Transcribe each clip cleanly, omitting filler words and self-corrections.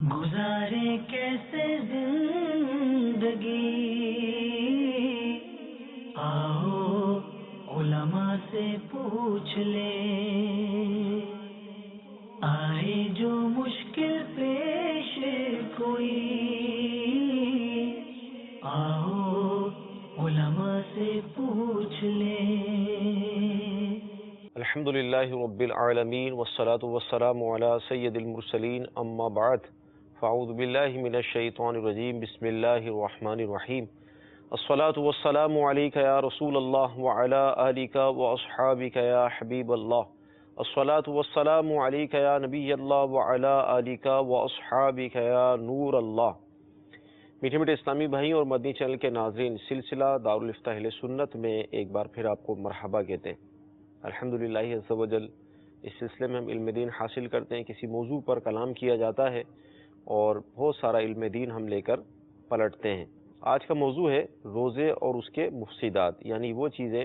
گزارے کیسے زندگی، آؤ علماء سے پوچھ لیں، آئے جو مشکل پیش کوئی، آؤ علماء سے پوچھ لیں۔ الحمد للہ رب العالمین والصلاة والسلام علی سید المرسلین اما بعد فاعوذ باللہ من الشیطان الرجیم بسم اللہ الرحمن الرحیم الصلاة والسلام علیک یا رسول اللہ وعلی آلک واصحابک یا حبیب اللہ الصلاة والسلام علیک یا نبی اللہ وعلی آلک واصحابک یا نور اللہ۔ میٹھے میٹھے اسلامی بھائی اور مدنی چینل کے ناظرین، سلسلہ دارالفتہ اہل سنت میں ایک بار پھر آپ کو مرحبا کہتے ہیں۔ الحمدللہ عز و جل اس سلسلے میں ہم علم دین حاصل کرتے ہیں، کسی موضوع پر کلام کیا جاتا ہے اور بہت سارا علم دین ہم لے کر پلٹتے ہیں۔ آج کا موضوع ہے روزے اور اس کے مفسدات، یعنی وہ چیزیں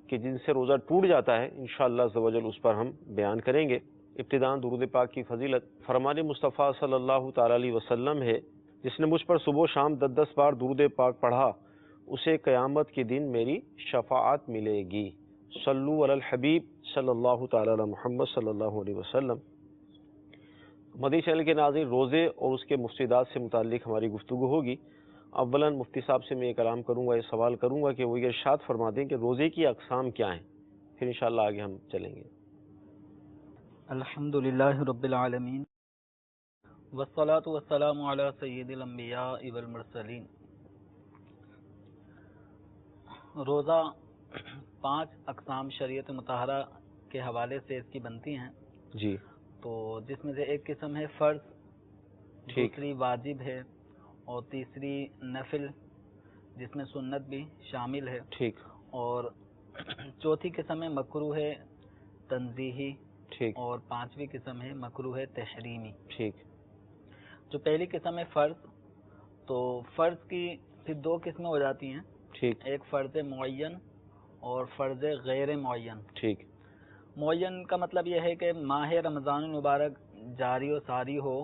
کہ جن سے روزہ ٹوٹ جاتا ہے، انشاءاللہ عز و جل اس پر ہم بیان کریں گے۔ ابتداءً درود پاک کی فضیلت فرمان مصطفیٰ صلی اللہ تعالی علیہ وسلم ہے، جس نے مجھ پر صبح و شام 10 بار درود پاک پڑھا، اسے قیامت کے دن میری شفاعت ملے گی۔ صلو علی الحبیب صلی اللہ تعالی علی محمد صلی اللہ علیہ وسلم۔ مدنی چینل کے ناظرین، روزے اور اس کے مفسدات سے متعلق ہماری گفتگو ہوگی۔ اولاً مفتی صاحب سے میں یہ کلام کروں گا، یہ سوال کروں گا کہ وہ یہ ارشاد فرما دیں کہ روزے کی اقسام کیا ہیں، پھر انشاءاللہ آگے ہم چلیں گے۔ الحمدللہ رب العالمین والصلاة والسلام علی سید الانبیاء والمرسلین۔ روزہ 5 اقسام شریعت مطہرہ کے حوالے سے اس کی بنتی ہیں جی، تو جس میں سے ایک قسم ہے فرض، دوسری واجب ہے، اور تیسری نفل جس میں سنت بھی شامل ہے، ٹھیک، اور چوتھی قسم ہے مکروہ ہے تنزیہی، ٹھیک، اور 5ویں قسم ہے مکروہ ہے تحریمی۔ ٹھیک، جو پہلی قسم ہے فرض، تو فرض کی پھر 2 قسمیں ہو جاتی ہیں، ٹھیک، ایک فرض معین اور فرض غیر معین۔ ٹھیک، معین کا مطلب یہ ہے کہ ماہ رمضان المبارک جاری و ساری ہو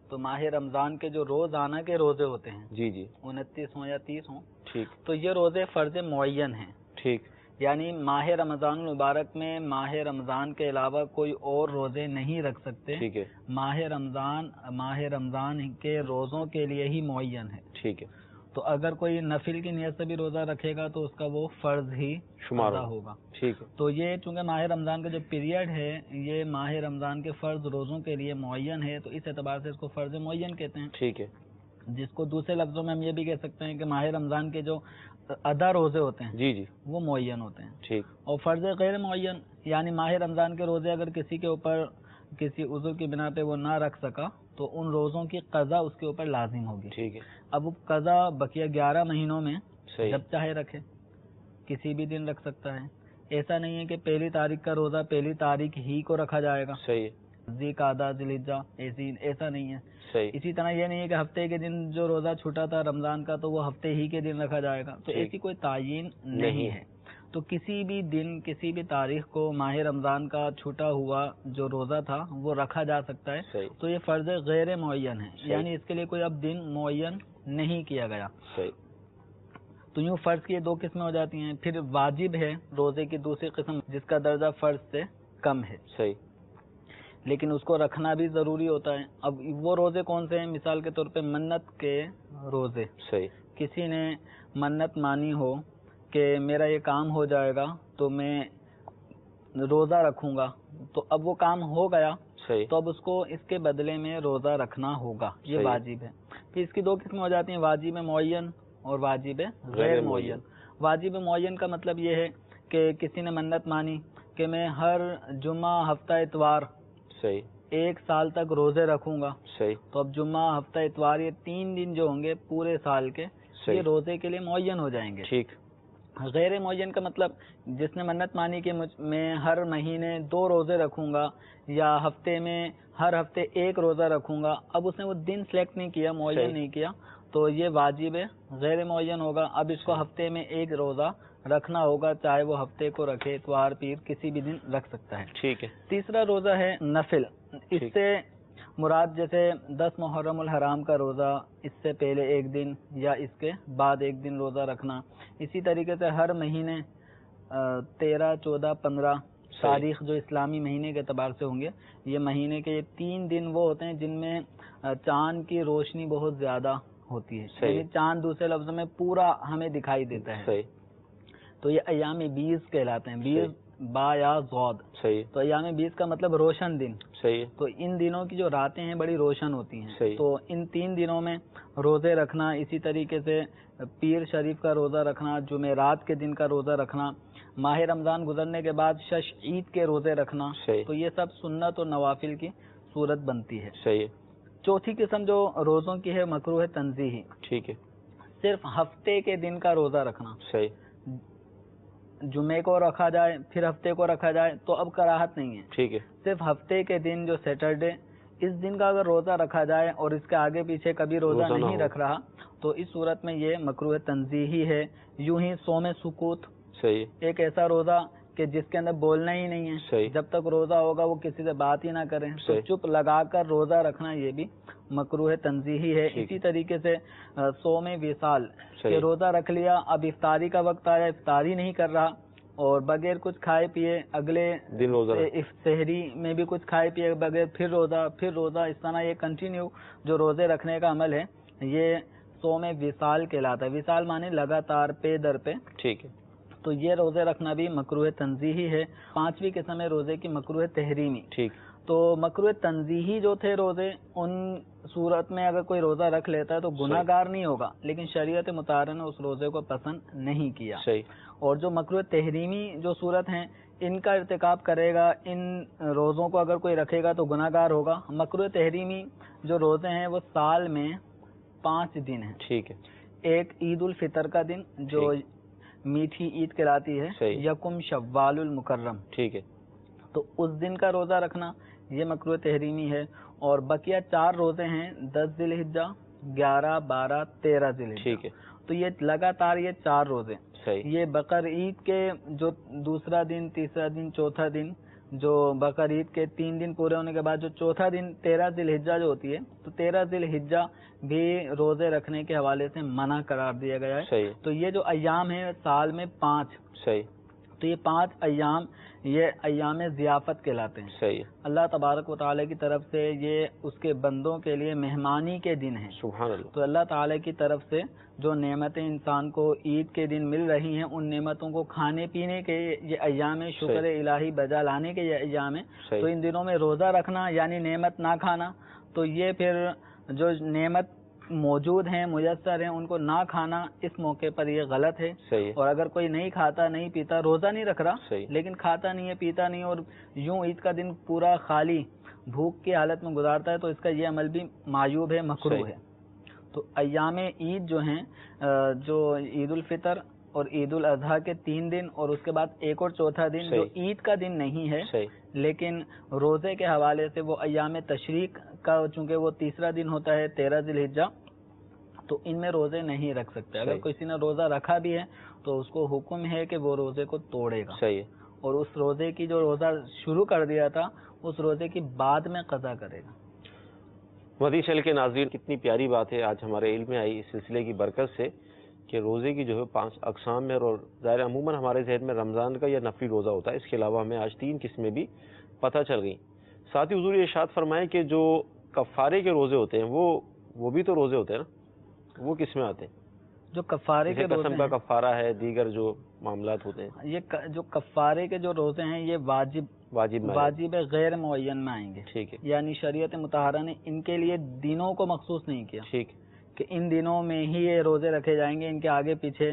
تو ماہ رمضان کے جو روزانہ کے روزے ہوتے ہیں، جی جی، 29 ہوں یا 30 ہوں، ٹھیک، تو یہ روزے فرض معین ہیں۔ ٹھیک، یعنی ماہ رمضان المبارک میں ماہ رمضان کے علاوہ کوئی اور روزے نہیں رکھ سکتے، ٹھیک ہے، ماہ رمضان کے روزوں کے لیے ہی معین ہے۔ ٹھیک ہے، تو اگر کوئی نفل کی نیت سے بھی روزہ رکھے گا تو اس کا وہ فرض ہی شمار ادا ہوگا۔ ٹھیک ہے، تو یہ چونکہ ماہ رمضان کا جو پیریڈ ہے یہ ماہ رمضان کے فرض روزوں کے لیے معین ہے، تو اس اعتبار سے اس کو فرض معین کہتے ہیں، ٹھیک ہے، جس کو دوسرے لفظوں میں ہم یہ بھی کہہ سکتے ہیں کہ ماہ رمضان کے جو ادا روزے ہوتے ہیں جی جی، وہ معین ہوتے ہیں۔ ٹھیک، اور فرض غیر معین یعنی ماہ رمضان کے روزے اگر کسی کے اوپر کسی عذر کی بنا پہ وہ نہ رکھ سکا تو ان روزوں کی قضا اس کے اوپر لازم ہوگی۔ ٹھیک ہے، اب وہ قضا بقیہ 11 مہینوں میں صحیح، جب چاہے رکھے، کسی بھی دن رکھ سکتا ہے۔ ایسا نہیں ہے کہ پہلی تاریخ کا روزہ پہلی تاریخ ہی کو رکھا جائے گا، صحیح ہے، ذی قعدہ ذی الحجہ ایسا نہیں ہے۔ صحیح، اسی طرح یہ نہیں ہے کہ ہفتے کے دن جو روزہ چھوٹا تھا رمضان کا تو وہ ہفتے ہی کے دن رکھا جائے گا، تو ٹھیک، ایسی کوئی تعین نہیں ہے۔ تو کسی بھی دن کسی بھی تاریخ کو ماہ رمضان کا چھوٹا ہوا جو روزہ تھا وہ رکھا جا سکتا ہے، صحیح، تو یہ فرض غیر معین ہے، صحیح، یعنی اس کے لیے کوئی اب دن معین نہیں کیا گیا۔ صحیح، تو یوں فرض کی 2 قسمیں ہو جاتی ہیں۔ پھر واجب ہے روزے کی دوسری قسم جس کا درجہ فرض سے کم ہے، صحیح، لیکن اس کو رکھنا بھی ضروری ہوتا ہے۔ اب وہ روزے کون سے ہیں؟ مثال کے طور پہ منت کے روزے۔ صحیح، کسی نے منت مانی ہو کہ میرا یہ کام ہو جائے گا تو میں روزہ رکھوں گا، تو اب وہ کام ہو گیا صحیح، تو اب اس کو اس کے بدلے میں روزہ رکھنا ہوگا، یہ صحیح، واجب ہے۔ پھر اس کی 2 قسمیں ہو جاتی ہیں، واجب معین اور واجب غیر غیر معین۔ معین۔ واجب معین کا مطلب یہ ہے کہ کسی نے منت مانی کہ میں ہر جمعہ ہفتہ اتوار صحیح، 1 سال تک روزے رکھوں گا، صحیح، تو اب جمعہ ہفتہ اتوار یہ 3 دن جو ہوں گے پورے سال کے، صحیح، یہ روزے کے لیے معین ہو جائیں گے۔ ٹھیک، غیر معین کا مطلب جس نے منت مانی کہ میں ہر مہینے 2 روزے رکھوں گا یا ہفتے میں ہر ہفتے 1 روزہ رکھوں گا، اب اس نے وہ دن سلیکٹ نہیں کیا، معین صحیح، نہیں کیا، تو یہ واجب ہے غیر معین ہوگا۔ اب اس کو ہفتے میں 1 روزہ رکھنا ہوگا، چاہے وہ ہفتے کو رکھے، اتوار پیر کسی بھی دن رکھ سکتا ہے۔ ٹھیک ہے، تیسرا روزہ ہے نفل، اس ٹھیک، سے مراد جیسے 10 محرم الحرام کا روزہ، اس سے پہلے ایک دن یا اس کے بعد ایک دن روزہ رکھنا. اسی طریقے سے ہر مہینے 13، 14، 15 تاریخ جو اسلامی مہینے کے اعتبار سے ہوں گے، یہ مہینے کے 3 دن وہ ہوتے ہیں جن میں چاند کی روشنی بہت زیادہ ہوتی ہے، یعنی چاند دوسرے لفظوں میں پورا ہمیں دکھائی دیتا ہے. تو یہ ایام 20 کہلاتے ہیں. 20 با یا ضاد. تو ایام 20 کا مطلب روشن دن. تو ان دنوں کی جو راتیں ہیں بڑی روشن ہوتی ہیں. تو ان 3 دنوں میں روزے رکھنا، اسی طریقے سے پیر شریف کا روزہ رکھنا، جمعرات کے دن کا روزہ رکھنا، ماہ رمضان گزرنے کے بعد شش عید کے روزے رکھنا، تو یہ سب سنت اور نوافل کی صورت بنتی ہے. چوتھی قسم جو روزوں کی ہے مکروہ تنزیہی. ٹھیک ہے. صرف ہفتے کے دن کا روزہ رکھنا. جمعے کو رکھا جائے پھر ہفتے کو رکھا جائے تو اب کراہت نہیں ہے. ٹھیک ہے. صرف ہفتے کے دن جو سیٹرڈے، اس دن کا اگر روزہ رکھا جائے اور اس کے آگے پیچھے کبھی روزہ نہیں رکھ رہا تو اس صورت میں یہ مکروہ تنزیہی ہے. یوں ہی صوم سکوت، ایک ایسا روزہ کہ جس کے اندر بولنا ہی نہیں ہے، جب تک روزہ ہوگا وہ کسی سے بات ہی نہ کریں، تو چپ لگا کر روزہ رکھنا یہ بھی مکروہ تنزیہی ہے. اسی طریقے سے صوم وصال، کہ روزہ رکھ لیا، اب افطاری کا وقت آیا، افطاری نہیں کر رہا اور بغیر کچھ کھائے پیے اگلے دن سحری میں بھی کچھ کھائے پیے بغیر پھر روزہ، اس طرح یہ کنٹینیو جو روزے رکھنے کا عمل ہے یہ صوم وصال کہلاتا ہے. وصال مانے لگاتار، پے در پہ. ٹھیک ہے. تو یہ روزے رکھنا بھی مکروہ تنزیہی ہے. 5ویں قسم ہے روزے کی مکروہ تحریمی. ٹھیک. تو مکروہ تنزیہی جو تھے روزے، ان صورت میں اگر کوئی روزہ رکھ لیتا ہے تو گناہ گار نہیں ہوگا، لیکن شریعت مطہرہ نے اس روزے کو پسند نہیں کیا. اور جو مکروہ تحریمی جو صورت ہیں ان کا ارتکاب کرے گا، ان روزوں کو اگر کوئی رکھے گا تو گناہ گار ہوگا. مکروہ تحریمی جو روزے ہیں وہ سال میں 5 دن ہیں. ٹھیک ہے. ایک عید الفطر کا دن جو میٹھی عید کہلاتی ہے، یکم شوال المکرم. ٹھیک ہے. تو اس دن کا روزہ رکھنا یہ مکروہ تحریمی ہے. اور بقیہ 4 روزے ہیں، 10 ذی الحجہ، 11، 12، 13 ذی الحجہ. ٹھیک ہے. تو یہ لگاتار یہ 4 روزے، یہ بقر عید کے جو دوسرا دن، تیسرا دن، چوتھا دن، جو بقر عید کے 3 دن پورے ہونے کے بعد جو چوتھا دن 13 ذی الحجہ جو ہوتی ہے، تو 13 ذی الحجہ بھی روزے رکھنے کے حوالے سے منع قرار دیا گیا ہے. تو یہ جو ایام ہیں سال میں 5، تو یہ 5 ایام یہ ایام ضیافت کہلاتے ہیں. اللہ تبارک و تعالی کی طرف سے یہ اس کے بندوں کے لیے مہمانی کے دن ہیں. سبحان اللہ. تو اللہ تعالی کی طرف سے جو نعمتیں انسان کو عید کے دن مل رہی ہیں، ان نعمتوں کو کھانے پینے کے یہ ایام شکر الہی بجا لانے کے یہ ایام ہیں. تو ان دنوں میں روزہ رکھنا یعنی نعمت نہ کھانا، تو یہ پھر جو نعمت موجود ہیں، میسر ہیں، ان کو نہ کھانا اس موقع پر یہ غلط ہے. اور اگر کوئی نہیں کھاتا نہیں پیتا، روزہ نہیں رکھ رہا لیکن کھاتا نہیں ہے پیتا نہیں اور یوں عید کا دن پورا خالی بھوک کی حالت میں گزارتا ہے، تو اس کا یہ عمل بھی معیوب ہے، مکروہ ہے. تو ایام عید جو ہیں، جو عید الفطر اور عید الاضحیٰ کے 3 دن اور اس کے بعد ایک اور چوتھا دن جو عید کا دن نہیں ہے لیکن روزے کے حوالے سے وہ ایام تشریق کا، چونکہ وہ تیسرا دن ہوتا ہے 13 ذی الحجہ، تو ان میں روزے نہیں رکھ سکتے. اگر کسی نے روزہ رکھا بھی ہے تو اس کو حکم ہے کہ وہ روزے کو توڑے گا، اور اس روزے کی جو روزہ شروع کر دیا تھا اس روزے کی بعد میں قضا کرے گا. مدنی چینل کے ناظرین، کتنی پیاری بات ہے آج ہمارے علم میں آئی اس سلسلے کی برکت سے کہ روزے کی جو ہے 5 اقسام میں، اور ظاہر عموماً ہمارے ذہن میں رمضان کا یا نفلی روزہ ہوتا ہے، اس کے علاوہ ہمیں آج 3 قسمیں بھی پتہ چل گئیں. ساتھ ہی حضور ارشاد فرمائیں کہ جو کفارے کے روزے ہوتے ہیں وہ بھی تو روزے ہوتے ہیں نا، وہ کس میں آتے ہیں؟ جو کفارے کے روزے قسم کا کفارہ ہے، دیگر جو معاملات ہوتے ہیں، یہ جو کفارے کے جو روزے ہیں یہ واجب غیر معین میں آئیں گے. ٹھیک ہے. یعنی شریعت مطہرہ نے ان کے لیے دنوں کو مخصوص نہیں کیا. ٹھیک. کہ ان دنوں میں ہی یہ روزے رکھے جائیں گے، ان کے آگے پیچھے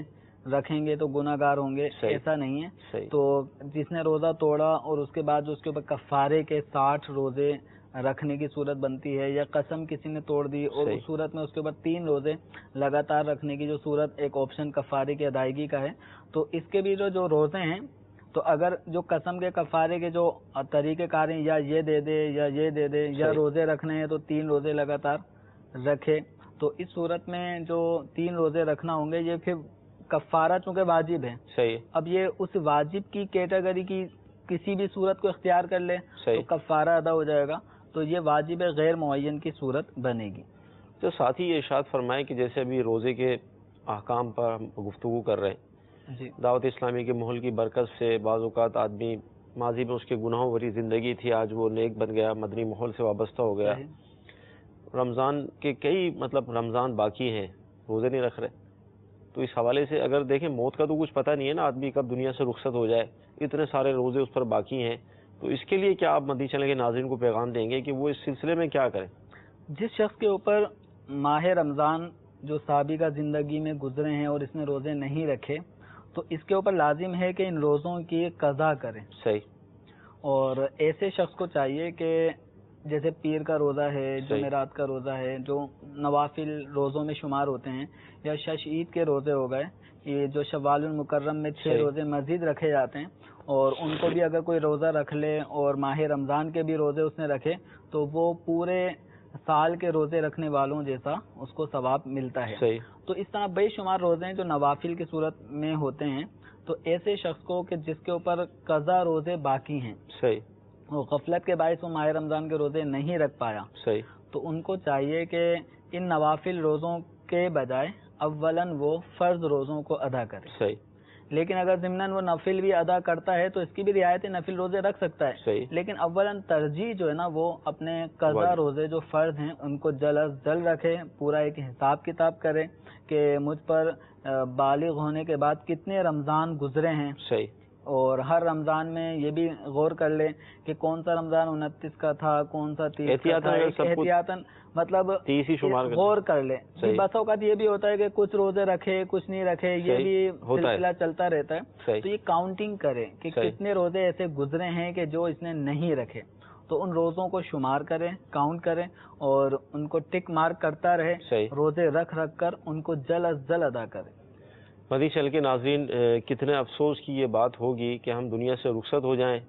رکھیں گے تو گناہ گار ہوں گے، ایسا نہیں ہے. تو جس نے روزہ توڑا اور اس کے بعد اس کے اوپر کفارے کے 60 روزے رکھنے کی صورت بنتی ہے، یا قسم کسی نے توڑ دی اور اس صورت میں اس کے اوپر 3 روزے لگاتار رکھنے کی جو صورت ایک آپشن کفارے کی ادائیگی کا ہے، تو اس کے بھی جو روزے ہیں، تو اگر جو قسم کے کفارے کے جو طریقہ کار ہیں، یا یہ دے دے یا یہ دے دے، یا روزے رکھنے ہیں تو 3 روزے لگاتار رکھے، تو اس صورت میں جو 3 روزے رکھنا ہوں گے یہ پھر کفارہ چونکہ واجب ہے. اب یہ اس واجب کی کیٹیگری کی کسی بھی صورت کو اختیار کر لے تو کفارہ ادا ہو جائے گا. تو یہ واجب غیر معین کی صورت بنے گی۔ تو ساتھ ہی یہ ارشاد فرمائیں کہ جیسے ابھی روزے کے احکام پر ہم گفتگو کر رہے ہیں، جی دعوت اسلامی کے ماحول کی برکت سے بعض اوقات آدمی ماضی میں اس کے گناہوں بھری زندگی تھی، آج وہ نیک بن گیا، مدنی ماحول سے وابستہ ہو گیا، رمضان کے کئی رمضان باقی ہیں، روزے نہیں رکھ رہے، تو اس حوالے سے اگر دیکھیں موت کا تو کچھ پتہ نہیں ہے نا، آدمی کب دنیا سے رخصت ہو جائے، اتنے سارے روزے اس پر باقی ہیں، تو اس کے لیے کیا آپ مدنی چینل کے ناظرین کو پیغام دیں گے کہ وہ اس سلسلے میں کیا کریں؟ جس شخص کے اوپر ماہ رمضان جو سابقہ زندگی میں گزرے ہیں اور اس نے روزے نہیں رکھے، تو اس کے اوپر لازم ہے کہ ان روزوں کی قضا کریں۔ صحیح۔ اور ایسے شخص کو چاہیے کہ جیسے پیر کا روزہ ہے، جمعرات کا روزہ ہے، جو نوافل روزوں میں شمار ہوتے ہیں، یا شش عید کے روزے ہو گئے، یہ جو شوال المکرم میں 6 روزے مزید رکھے جاتے ہیں، اور ان کو بھی اگر کوئی روزہ رکھ لے اور ماہ رمضان کے بھی روزے اس نے رکھے تو وہ پورے سال کے روزے رکھنے والوں جیسا اس کو ثواب ملتا ہے۔ صحیح۔ تو اس طرح بے شمار روزے ہیں جو نوافل کی صورت میں ہوتے ہیں، تو ایسے شخص کو کہ جس کے اوپر قضا روزے باقی ہیں، صحیح، وہ غفلت کے باعث وہ ماہ رمضان کے روزے نہیں رکھ پایا، صحیح، تو ان کو چاہیے کہ ان نوافل روزوں کے بجائے اولاً وہ فرض روزوں کو ادا کرے۔ صحیح۔ لیکن اگر ضمناً وہ نفل بھی ادا کرتا ہے تو اس کی بھی رعایت نفل روزے رکھ سکتا ہے، صحیح، لیکن اولاً ترجیح جو ہے نا وہ اپنے قضا روزے جو فرض ہیں ان کو جلد از جلد رکھے، پورا ایک حساب کتاب کرے کہ مجھ پر بالغ ہونے کے بعد کتنے رمضان گزرے ہیں، صحیح، اور ہر رمضان میں یہ بھی غور کر لے کہ کون سا رمضان 29 کا تھا، کون سا 30 کا تھا، احتیاطاً مطلب غور کر لے۔ بس اوقات یہ بھی ہوتا ہے کہ کچھ روزے رکھے کچھ نہیں رکھے، یہ بھی سلسلہ چلتا رہتا ہے، تو یہ کاؤنٹنگ کرے کہ کتنے روزے ایسے گزرے ہیں کہ جو اس نے نہیں رکھے، تو ان روزوں کو شمار کرے، کاؤنٹ کرے اور ان کو ٹک مارک کرتا رہے، روزے رکھ رکھ کر ان کو جلد از جلد ادا کرے۔ مدنی چینل کے ناظرین، کتنے افسوس کی یہ بات ہوگی کہ ہم دنیا سے رخصت ہو جائیں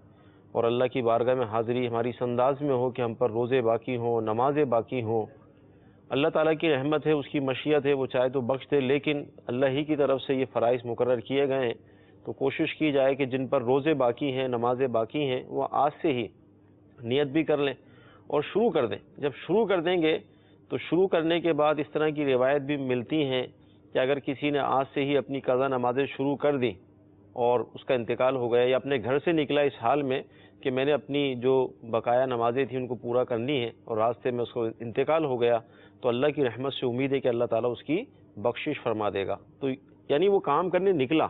اور اللہ کی بارگاہ میں حاضری ہماری اس انداز میں ہو کہ ہم پر روزے باقی ہوں، نمازیں باقی ہوں۔ اللہ تعالیٰ کی رحمت ہے، اس کی مشیت ہے، وہ چاہے تو بخش دے، لیکن اللہ ہی کی طرف سے یہ فرائض مقرر کیے گئے ہیں، تو کوشش کی جائے کہ جن پر روزے باقی ہیں، نمازیں باقی ہیں، وہ آج سے ہی نیت بھی کر لیں اور شروع کر دیں۔ جب شروع کر دیں گے تو شروع کرنے کے بعد اس طرح کی روایت بھی ملتی ہیں کہ اگر کسی نے آج سے ہی اپنی قضا نمازیں شروع کر دی اور اس کا انتقال ہو گیا، یا اپنے گھر سے نکلا اس حال میں کہ میں نے اپنی جو بقایا نمازیں تھیں ان کو پورا کرنی ہے اور راستے میں اس کو انتقال ہو گیا، تو اللہ کی رحمت سے امید ہے کہ اللہ تعالیٰ اس کی بخشش فرما دے گا۔ تو یعنی وہ کام کرنے نکلا،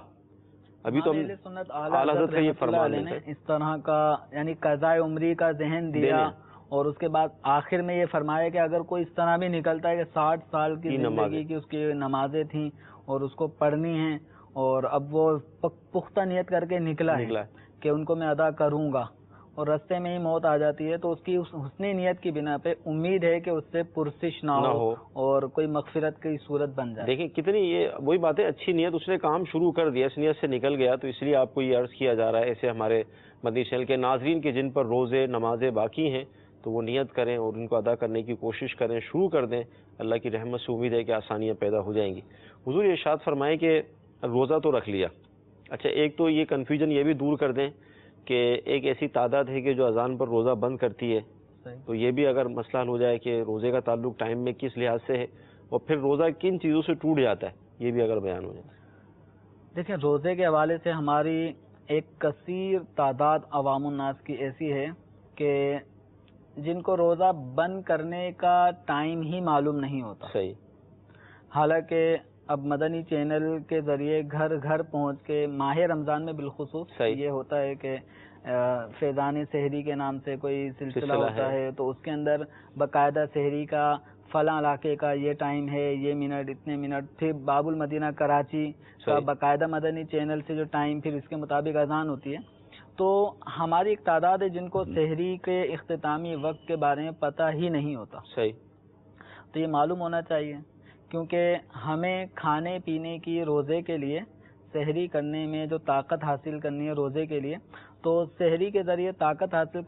ابھی تو اعلیٰ حضرت کا یہ فرمان ہے اس طرح کا یعنی قضاء عمری کا ذہن دیا، اور اس کے بعد آخر میں یہ فرمایا کہ اگر کوئی اس طرح بھی نکلتا ہے کہ 60 سال کی زندگی کی اس کی نمازیں تھیں اور اس کو پڑھنی ہیں، اور اب وہ پختہ نیت کر کے نکلا ہے کہ ان کو میں ادا کروں گا، اور رستے میں ہی موت آ جاتی ہے، تو اس کی اس حسنی نیت کی بنا پہ امید ہے کہ اس سے پرسش نہ ہو اور کوئی مغفرت کی صورت بن جائے۔ دیکھیں کتنی یہ وہی بات ہے، اچھی نیت، اس نے کام شروع کر دیا، اس نیت سے نکل گیا، تو اس لیے آپ کو یہ عرض کیا جا رہا ہے ایسے ہمارے مدنی چینل کے ناظرین کے جن پر روزے نمازیں باقی ہیں تو وہ نیت کریں اور ان کو ادا کرنے کی کوشش کریں، شروع کر دیں، اللہ کی رحمت سے امید ہے کہ آسانیاں پیدا ہو جائیں گی۔ حضور ارشاد فرمائیں کہ روزہ تو رکھ لیا، اچھا ایک تو یہ کنفیوژن یہ بھی دور کر دیں کہ ایک ایسی تعداد ہے کہ جو اذان پر روزہ بند کرتی ہے، تو یہ بھی اگر مسئلہ حل ہو جائے کہ روزے کا تعلق ٹائم میں کس لحاظ سے ہے اور پھر روزہ کن چیزوں سے ٹوٹ جاتا ہے، یہ بھی اگر بیان ہو جائے۔ دیکھیں روزے کے حوالے سے ہماری ایک کثیر تعداد عوام الناس کی ایسی ہے کہ جن کو روزہ بند کرنے کا ٹائم ہی معلوم نہیں ہوتا۔ صحیح۔ حالانکہ اب مدنی چینل کے ذریعے گھر گھر پہنچ کے ماہ رمضان میں بالخصوص یہ ہوتا ہے کہ فیضان سحری کے نام سے کوئی سلسلہ ہوتا ہے، تو اس کے اندر باقاعدہ سحری کا فلاں علاقے کا یہ ٹائم ہے، یہ منٹ اتنے منٹ، پھر باب المدینہ کراچی کا باقاعدہ مدنی چینل سے جو ٹائم پھر اس کے مطابق اذان ہوتی ہے، تو ہماری ایک تعداد ہے جن کو سحری کے اختتامی وقت کے بارے میں پتہ ہی نہیں ہوتا۔ صحیح۔ تو یہ معلوم ہونا چاہیے، کیونکہ ہمیں کھانے پینے کی روزے کے لیے سحری کرنے میں جو طاقت حاصل کرنی ہے روزے کے لیے، تو سحری کے ذریعے طاقت حاصل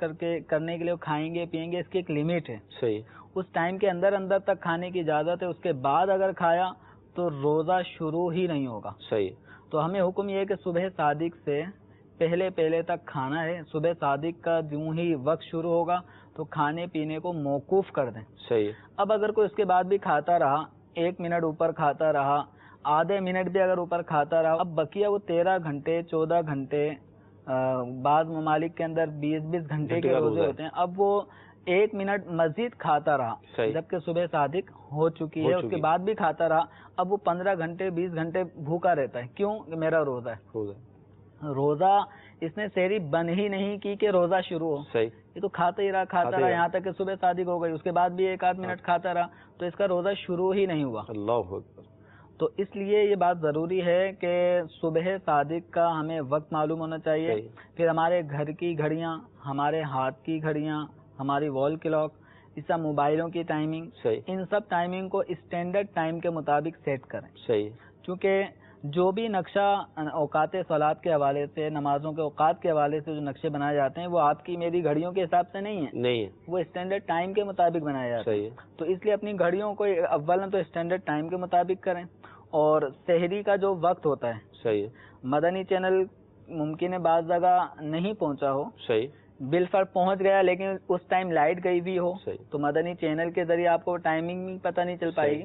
کرنے کے لیے کھائیں گے پیئیں گے، اس کی ایک لمٹ ہے۔ صحیح۔ اس ٹائم کے اندر تک کھانے کی اجازت ہے، اس کے بعد اگر کھایا تو روزہ شروع ہی نہیں ہوگا۔ صحیح۔ تو ہمیں حکم یہ ہے کہ صبح صادق سے پہلے تک کھانا ہے، صبح صادق کا جوں ہی وقت شروع ہوگا تو کھانے پینے کو موقوف کر دیں. صحیح. اب اگر کوئی اس کے بعد بھی کھاتا رہا، 1 منٹ اوپر کھاتا رہا، آدھے منٹ بھی اگر اوپر کھاتا رہا، اب بقیہ وہ 13 گھنٹے 14 گھنٹے بعض ممالک کے اندر 20 گھنٹے کے روزے ہوتے ہیں. اب وہ 1 منٹ مزید کھاتا رہا جبکہ صبح صادق ہو چکی ہے، اس کے بعد بھی کھاتا رہا، اب وہ 15 گھنٹے 20 گھنٹے بھوکا رہتا ہے. کیوں؟ کہ میرا روزہ ہے. روزہ اس نے سحری بند ہی نہیں کی کہ روزہ شروع ہو. صحیح. یہ تو کھاتا ہی رہا یہاں تک کہ صبح صادق ہو گئی، اس کے بعد بھی 1 منٹ کھاتا رہا، تو اس کا روزہ شروع ہی نہیں ہوا. اللہ اکبر. تو اس لیے یہ بات ضروری ہے کہ صبح صادق کا ہمیں وقت معلوم ہونا چاہیے. پھر ہمارے گھر کی گھڑیاں، ہمارے ہاتھ کی گھڑیاں، ہماری وال کلاک، اس طرح موبائلوں کی ٹائمنگ، ان سب ٹائمنگ کو اسٹینڈرڈ ٹائم کے مطابق سیٹ کریں. صحیح. کیونکہ جو بھی نقشہ اوقات صلات کے حوالے سے، نمازوں کے اوقات کے حوالے سے جو نقشے بنائے جاتے ہیں وہ آپ کی میری گھڑیوں کے حساب سے نہیں ہے، وہ اسٹینڈرڈ ٹائم کے مطابق بنائے جاتے ہیں. تو اس لیے اپنی گھڑیوں کو اولا تو اسٹینڈرڈ ٹائم کے مطابق کریں. اور سحری کا جو وقت ہوتا ہے، صحیح، مدنی چینل ممکن ہے بعض جگہ نہیں پہنچا ہو، صحیح، بالفرض پہنچ گیا لیکن اس ٹائم لائٹ گئی بھی ہو، تو مدنی چینل کے ذریعے آپ کو ٹائمنگ بھی پتہ نہیں چل پائے گی.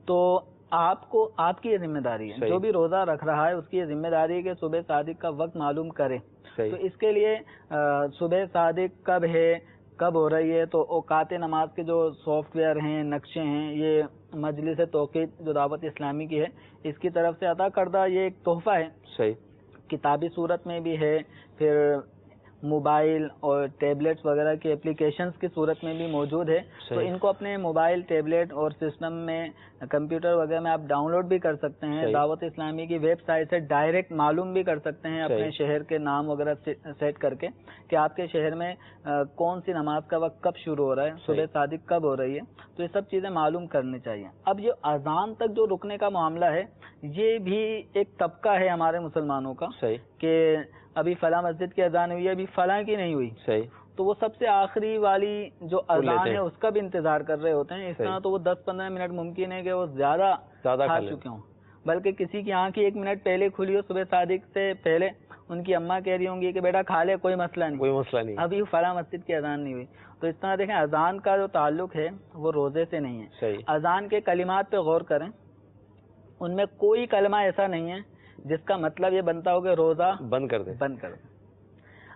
تو آپ کی یہ ذمہ داری ہے، جو بھی روزہ رکھ رہا ہے اس کی یہ ذمہ داری ہے کہ صبح صادق کا وقت معلوم کرے. تو اس کے لیے صبح صادق کب ہے، کب ہو رہی ہے، تو اوقات نماز کے جو سافٹ ویئر ہیں، نقشے ہیں، یہ مجلس توقیت جو دعوت اسلامی کی ہے اس کی طرف سے عطا کردہ یہ ایک تحفہ ہے. صحیح. کتابی صورت میں بھی ہے، پھر موبائل اور ٹیبلیٹس وغیرہ کی اپلیکیشنز کی صورت میں بھی موجود ہے. تو ان کو اپنے موبائل، ٹیبلیٹ اور سسٹم میں، کمپیوٹر وغیرہ میں آپ ڈاؤن لوڈ بھی کر سکتے ہیں. دعوت اسلامی کی ویب سائٹ سے ڈائریکٹ معلوم بھی کر سکتے ہیں اپنے شہر کے نام وغیرہ سیٹ کر کے کہ آپ کے شہر میں کون سی نماز کا وقت کب شروع ہو رہا ہے، صبح صادق کب ہو رہی ہے. تو یہ سب چیزیں معلوم کرنی چاہیے. اب یہ اذان تک جو رکنے کا معاملہ ہے یہ بھی ایک طبقہ ہے ہمارے مسلمانوں کا کہ ابھی فلاں مسجد کی اذان ہوئی ہے، ابھی فلاں کی نہیں ہوئی. صحیح. تو وہ سب سے آخری والی جو اذان ہے اس کا بھی انتظار کر رہے ہوتے ہیں. اس طرح تو وہ 10-15 منٹ ممکن ہے کہ وہ زیادہ کھا چکے ہوں، بلکہ کسی کی آنکھ 1 منٹ پہلے کھلی ہو صبح صادق سے پہلے، ان کی اماں کہہ رہی ہوں گی کہ بیٹا کھا لے، کوئی مسئلہ نہیں، ابھی فلاں مسجد کی اذان نہیں ہوئی. تو اس طرح دیکھیں اذان کا جو تعلق ہے وہ روزے سے نہیں ہے. اذان کے کلمات پہ غور کریں، ان میں کوئی کلمہ ایسا نہیں ہے جس کا مطلب یہ بنتا ہو کہ روزہ بند کر دیں.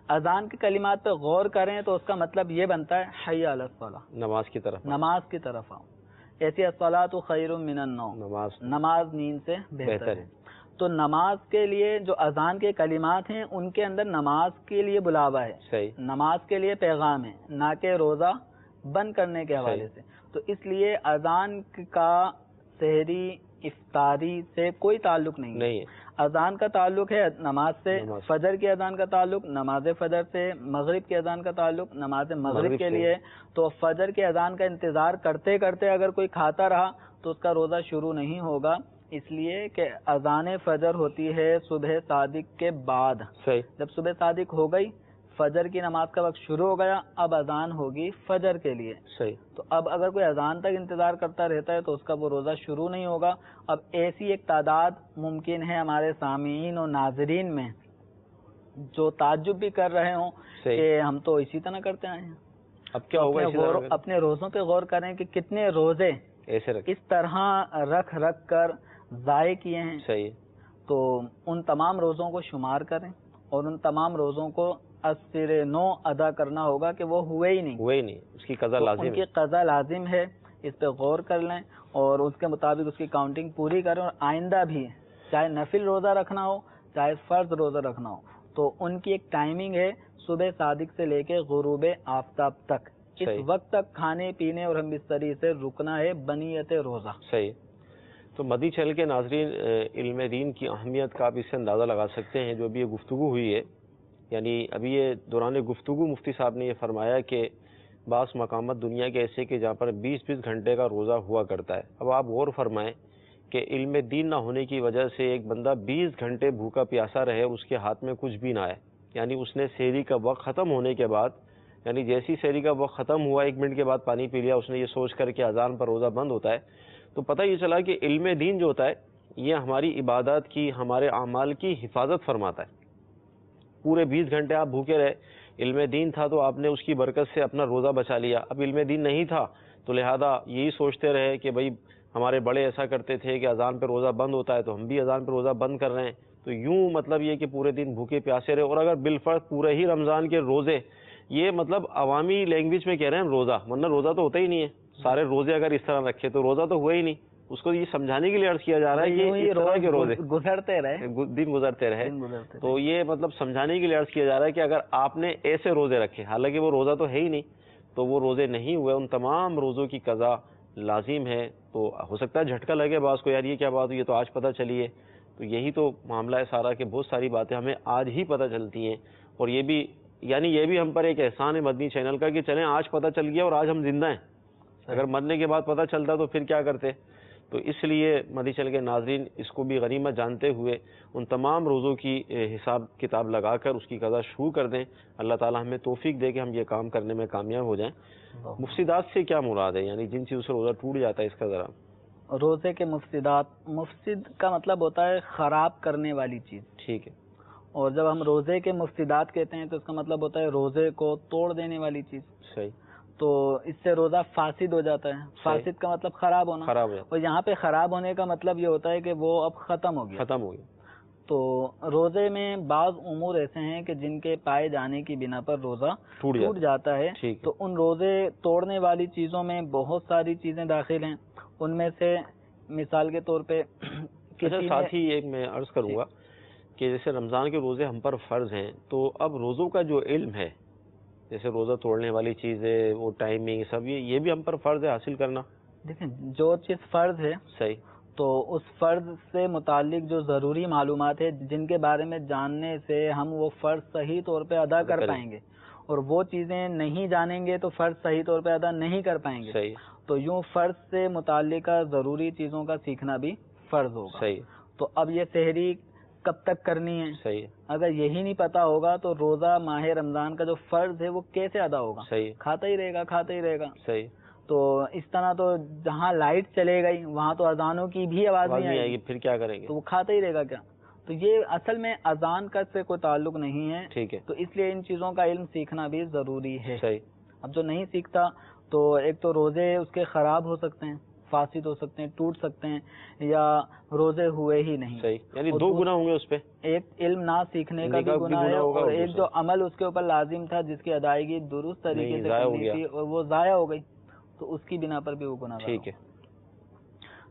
اذان کے کلمات پہ غور کریں تو اس کا مطلب یہ بنتا ہے حی علی الصلاۃ، نماز کی طرف آؤ. ایسی الصلاۃ خیر من النوم، نماز نیند سے بہتر ہے. تو نماز کے لیے جو اذان کے کلمات ہیں ان کے اندر نماز کے لیے بلاوا ہے، نماز کے لیے پیغام ہے، نہ کہ روزہ بند کرنے کے حوالے سے. تو اس لیے اذان کا سحری افطاری سے کوئی تعلق نہیں ہے. اذان کا تعلق ہے نماز سے، فجر کی اذان کا تعلق نماز فجر سے، مغرب کی اذان کا تعلق نماز مغرب کے لیے. تو فجر کی اذان کا انتظار کرتے کرتے اگر کوئی کھاتا رہا تو اس کا روزہ شروع نہیں ہوگا، اس لیے کہ اذان فجر ہوتی ہے صبح صادق کے بعد. جب صبح صادق ہو گئی، فجر کی نماز کا وقت شروع ہو گیا، اب اذان ہوگی فجر کے لیے. تو اب اگر کوئی اذان تک انتظار کرتا رہتا ہے تو اس کا وہ روزہ شروع نہیں ہوگا. اب ایسی ایک تعداد ممکن ہے ہمارے سامعین اور ناظرین میں جو تعجب بھی کر رہے ہوں کہ ہم تو اسی طرح کرتے آئے ہیں. اب کیا ہوگا؟ اپنے روزوں پہ غور کریں کہ کتنے روزے اس طرح رکھ کر ضائع کیے ہیں. تو ان تمام روزوں کو شمار کریں اور ان تمام روزوں کو اثر نو ادا کرنا ہوگا کہ وہ ہوئے ہی نہیں، اس کی قضا لازم ہے. ان کی قضا لازم ہے، اس پہ غور کر لیں اور اس کے مطابق اس کی کاؤنٹنگ پوری کریں. اور آئندہ بھی چاہے نفل روزہ رکھنا ہو چاہے فرض روزہ رکھنا ہو تو ان کی ایک ٹائمنگ ہے صبح صادق سے لے کے غروب آفتاب تک. اس وقت تک کھانے پینے اور ہم بستری سے رکنا ہے بنیت روزہ. صحیح. تو مدی چینل کے ناظرین، علم دین کی اہمیت کا آپ اس سے اندازہ لگا سکتے ہیں. جو بھی یہ گفتگو ہوئی ہے، یعنی ابھی یہ دوران گفتگو مفتی صاحب نے یہ فرمایا کہ بعض مقامات دنیا کے ایسے کہ جہاں پر 20 گھنٹے کا روزہ ہوا کرتا ہے. اب آپ غور فرمائیں کہ علم دین نہ ہونے کی وجہ سے ایک بندہ 20 گھنٹے بھوکا پیاسا رہے، اس کے ہاتھ میں کچھ بھی نہ آئے. یعنی اس نے سحری کا وقت ختم ہونے کے بعد، یعنی جیسی سحری کا وقت ختم ہوا 1 منٹ کے بعد پانی پی لیا، اس نے یہ سوچ کر کہ اذان پر روزہ بند ہوتا ہے. تو پتہ یہ چلا کہ علم دین جو ہوتا ہے یہ ہماری عبادات کی، ہمارے اعمال کی حفاظت فرماتا ہے. پورے 20 گھنٹے آپ بھوکے رہے، علم دین تھا تو آپ نے اس کی برکت سے اپنا روزہ بچا لیا. اب علم دین نہیں تھا تو لہذا یہی سوچتے رہے کہ بھائی ہمارے بڑے ایسا کرتے تھے کہ اذان پہ روزہ بند ہوتا ہے تو ہم بھی اذان پہ روزہ بند کر رہے ہیں. تو یوں مطلب یہ کہ پورے دن بھوکے پیاسے رہے. اور اگر بالفرض پورے ہی رمضان کے روزے، یہ مطلب عوامی لینگویج میں کہہ رہے ہیں روزہ، ورنہ روزہ تو ہوتا ہی نہیں ہے. سارے روزے اگر اس طرح رکھے تو روزہ تو ہوا ہی نہیں. اس کو یہ سمجھانے کے لیے عرض کیا جا رہا ہے کہ اس طرح کے روزے گزرتے رہے، دن گزرتے رہے. تو یہ مطلب سمجھانے کے لیے عرض کیا جا رہا ہے کہ اگر آپ نے ایسے روزے رکھے، حالانکہ وہ روزہ تو ہے ہی نہیں، تو وہ روزے نہیں ہوئے، ان تمام روزوں کی قضا لازم ہے. تو ہو سکتا ہے جھٹکا لگے بعض کو، یار یہ کیا بات ہوئی، یہ تو آج پتہ چلی ہے. تو یہی تو معاملہ ہے سارا کہ بہت ساری باتیں ہمیں آج ہی پتہ چلتی ہیں. اور یہ بھی یعنی یہ بھی ہم پر ایک احسان ہے مدنی چینل کا کہ چلیں آج پتہ چل گیا اور آج ہم زندہ ہیں. اگر مرنے کے بعد پتہ چلتا تو پھر کیا کرتے. تو اس لیے مدنی چینل کے ناظرین اس کو بھی غنیمت جانتے ہوئے ان تمام روزوں کی حساب کتاب لگا کر اس کی قضا شروع کر دیں. اللہ تعالی ہمیں توفیق دے کہ ہم یہ کام کرنے میں کامیاب ہو جائیں. مفسدات سے کیا مراد ہے، یعنی جن چیزوں سے روزہ ٹوٹ جاتا ہے، اس کا ذرا. روزے کے مفسدات، مفسد کا مطلب ہوتا ہے خراب کرنے والی چیز. ٹھیک ہے. اور جب ہم روزے کے مفسدات کہتے ہیں تو اس کا مطلب ہوتا ہے روزے کو توڑ دینے والی چیز. صحیح. تو اس سے روزہ فاسد ہو جاتا ہے. فاسد کا مطلب خراب ہونا. اور یہاں پہ خراب ہونے کا مطلب یہ ہوتا ہے کہ وہ اب ختم ہو گیا. تو روزے میں بعض امور ایسے ہیں کہ جن کے پائے جانے کی بنا پر روزہ ٹوٹ جاتا ہے. تو ان روزے توڑنے والی چیزوں میں بہت ساری چیزیں داخل ہیں. ان میں سے مثال کے طور پہ ساتھ ہی ایک میں عرض کروں گا کہ جیسے رمضان کے روزے ہم پر فرض ہیں، تو اب روزوں کا جو علم ہے، جیسے روزہ توڑنے والی چیزیں، وہ ٹائمنگ، سب یہ بھی ہم پر فرض ہے حاصل کرنا. دیکھیں جو چیز فرض ہے، صحیح، تو اس فرض سے متعلق جو ضروری معلومات ہے جن کے بارے میں جاننے سے ہم وہ فرض صحیح طور پہ ادا کر پائیں گے، اور وہ چیزیں نہیں جانیں گے تو فرض صحیح طور پہ ادا نہیں کر پائیں گے. صحیح. تو یوں فرض سے متعلقہ ضروری چیزوں کا سیکھنا بھی فرض ہوگا. صحیح. تو اب یہ سحری کب تک کرنی ہے، صحیح، اگر یہی نہیں پتا ہوگا تو روزہ ماہ رمضان کا جو فرض ہے وہ کیسے ادا ہوگا. صحیح. کھاتا ہی رہے گا. صحیح. تو اس طرح تو جہاں لائٹ چلے گئی وہاں تو اذانوں کی بھی آواز نہیں آئے گی، پھر کیا کریں گے. تو وہ کھاتا ہی رہے گا کیا. تو یہ اصل میں اذان کا سے کوئی تعلق نہیں ہے. ٹھیک ہے. تو اس لیے ان چیزوں کا علم سیکھنا بھی ضروری ہے. صحیح. اب جو نہیں سیکھتا تو ایک تو روزے اس کے خراب ہو سکتے ہیں، فاسد ہو سکتے ہیں، ٹوٹ سکتے ہیں، یا روزے ہوئے ہی نہیں. صحیح. یعنی دو گناہ ہوں گے اس پہ، ایک علم نہ سیکھنے کا بھی گناہ ہے، اور ایک جو عمل اس کے اوپر لازم تھا جس کی ادائیگی درست طریقے سے کرنی تھی اور وہ ضائع ہو گئی، تو اس کی بنا پر بھی وہ گناہ. ٹھیک ہے.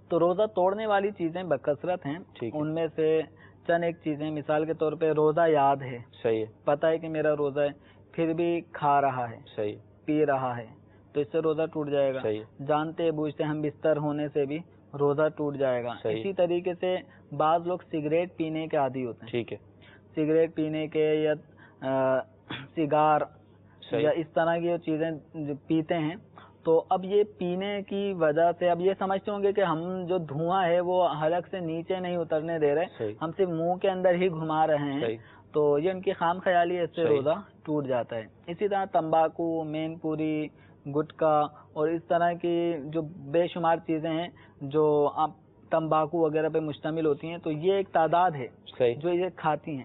تو روزہ توڑنے والی چیزیں بکثرت ہیں. ان میں سے چند ایک چیزیں، مثال کے طور پہ روزہ یاد ہے. صحیح. پتہ ہے کہ میرا روزہ ہے، پھر بھی کھا رہا ہے. صحیح. پی رہا ہے، تو اس سے روزہ ٹوٹ جائے گا. جانتے بوجھتے ہم بستر ہونے سے بھی روزہ ٹوٹ جائے گا. اسی طریقے سے بعض لوگ سگریٹ پینے کے عادی ہوتے ہیں. ٹھیک ہے. سگریٹ پینے کے یا سگار یا اس طرح کی چیزیں پیتے ہیں، تو اب یہ پینے کی وجہ سے اب یہ سمجھتے ہوں گے کہ ہم جو دھواں ہے وہ حلق سے نیچے نہیں اترنے دے رہے، ہم صرف منہ کے اندر ہی گھما رہے ہیں. تو یہ ان کی خام خیالی ہے، اس سے روزہ ٹوٹ جاتا ہے. اسی طرح تمباکو، مین پوری، گٹکا اور اس طرح کی جو بے شمار چیزیں ہیں جو آپ تمباکو وغیرہ پہ مشتمل ہوتی ہیں، تو یہ ایک تعداد ہے جو یہ کھاتی ہیں.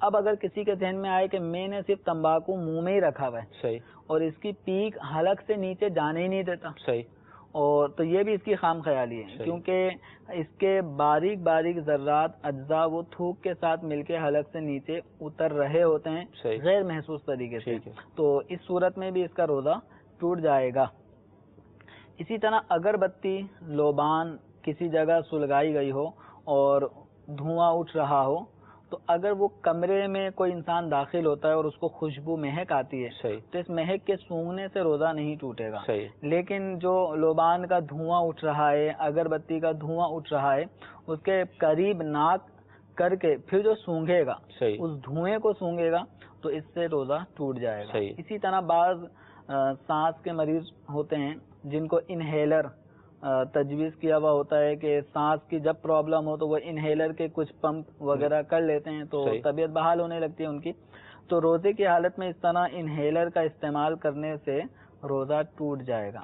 اب اگر کسی کے ذہن میں آئے کہ میں نے صرف تمباکو منہ میں ہی رکھا ہوا ہے اور اس کی پیک حلق سے نیچے جانے ہی نہیں دیتا، اور تو یہ بھی اس کی خام خیالی ہے، کیونکہ اس کے باریک باریک ذرات اجزاء وہ تھوک کے ساتھ مل کے حلق سے نیچے اتر رہے ہوتے ہیں غیر محسوس طریقے سے. تو اس صورت میں بھی اس کا روزہ ٹوٹ جائے گا. اسی طرح اگربتی، لوبان کسی جگہ سلگائی گئی ہو اور دھواں اٹھ رہا ہو، تو اگر وہ کمرے میں کوئی انسان داخل ہوتا ہے اور اس کو خوشبو مہک آتی ہے تو اس مہک کے سونگنے سے روزہ نہیں ٹوٹے گا. لیکن جو لوبان کا دھواں اٹھ رہا ہے، اگربتی کا دھواں اٹھ رہا ہے، اس کے قریب ناک کر کے پھر جو سونگے گا، اس دھوئیں کو سونگے گا، تو اس سے روزہ ٹوٹ جائے گا. اسی طرح بعض سانس کے مریض ہوتے ہیں جن کو انہیلر تجویز کیا ہوا ہوتا ہے کہ سانس کی جب پرابلم ہو تو وہ انہیلر کے کچھ پمپ وغیرہ کر لیتے ہیں تو طبیعت بحال ہونے لگتی ہے ان کی. تو روزے کی حالت میں اس طرح انہیلر کا استعمال کرنے سے روزہ ٹوٹ جائے گا.